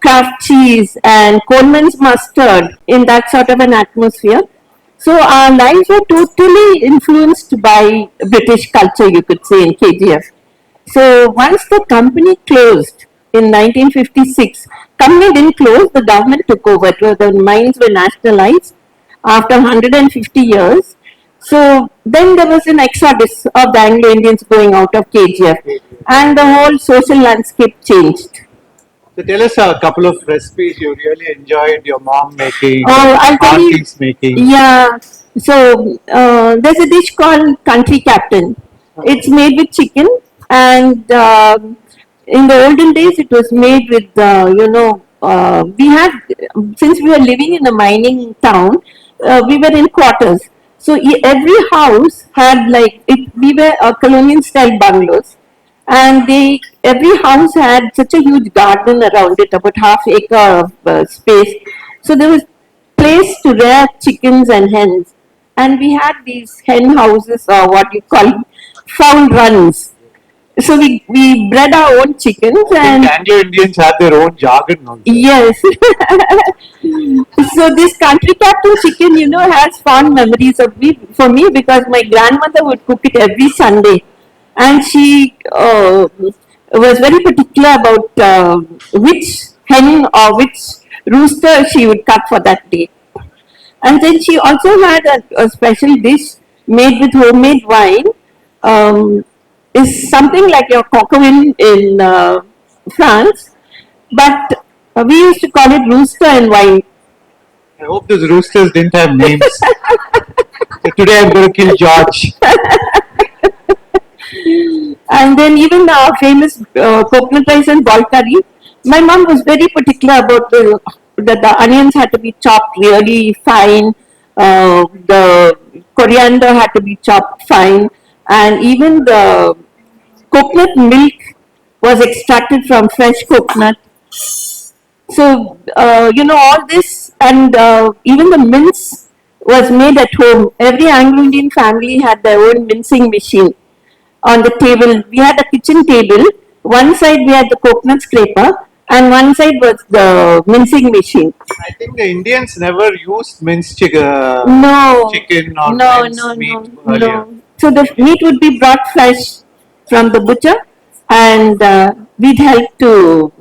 craft cheese and Coleman's mustard in that sort of an atmosphere. So our lives were totally influenced by British culture, you could say, in KGF. So once the company closed in 1956, company didn't close, the government took over. The mines were nationalized after 150 years. So then there was an exodus of the Anglo-Indians going out of KGF and the whole social landscape changed. So tell us a couple of recipes you really enjoyed your mom making, I'll tell you, aunties making. yeah. So there's a dish called Country Captain. It's made with chicken, and in the olden days, it was made with we had, since we were living in a mining town, we were in quarters. So every house had like it. We were colonial style bungalows, and every house had such a huge garden around it, about half acre of space. So there was place to rear chickens and hens, and we had these hen houses, or what you call fowl runs. So we bred our own chickens, and Anglo-Indians had their own jargon also. yes. So this country captain chicken, has fond memories for me, because my grandmother would cook it every Sunday, and she was very particular about which hen or which rooster she would cut for that day. And then she also had a special dish made with homemade wine. Is something like your coquevin in France, but we used to call it rooster and wine. I hope those roosters didn't have names. So today I'm going to kill George. And then even our famous coconut rice and boil curry, my mom was very particular about that the onions had to be chopped really fine, the coriander had to be chopped fine, and even the coconut milk was extracted from fresh coconut. So, all this, and even the mince was made at home. Every Anglo-Indian family had their own mincing machine on the table. We had a kitchen table. One side we had the coconut scraper, and one side was the mincing machine. I think the Indians never used minced chicken or minced meat earlier. So the meat would be brought fresh from the butcher, and we'd help to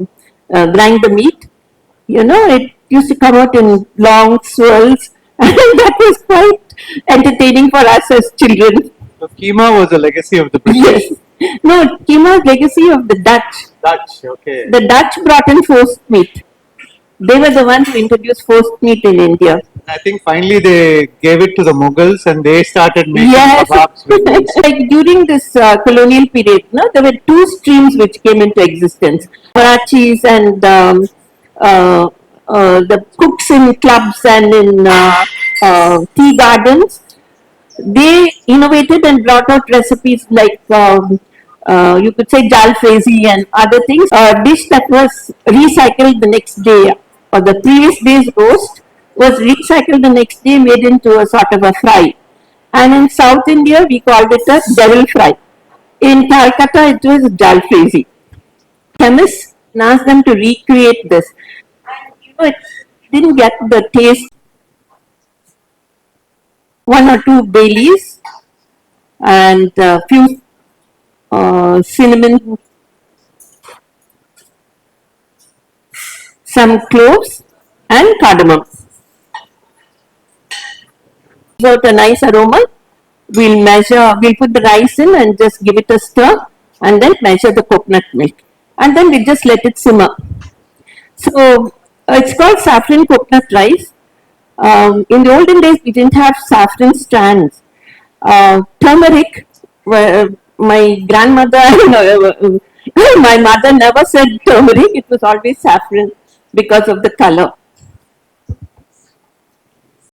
grind the meat. It used to come out in long swirls, and that was quite entertaining for us as children. So keema was a legacy of the British. Yes. No, keema is legacy of the Dutch. Dutch, okay. The Dutch brought in forced meat. They were the ones who introduced forced meat in India. I think finally they gave it to the Mughals, and they started making kebabs with it. Like during this colonial period, there were two streams which came into existence. Marachis and the cooks in clubs and in tea gardens. They innovated and brought out recipes like you could say jalfrezi and other things. A dish that was recycled the next day, or the previous day's roast was recycled the next day, made into a sort of a fry. And in South India, we called it a devil fry. In Calcutta, it was jalfrezi. Chemists asked them to recreate this. And it didn't get the taste. 1 or 2 bay leaves and a few cinnamon, some cloves and cardamom. Out a nice aroma. We'll put the rice in and just give it a stir, and then measure the coconut milk, and then we just let it simmer. So it's called saffron coconut rice. In the olden days, we didn't have saffron strands. Turmeric, my grandmother, my mother never said turmeric, it was always saffron because of the color.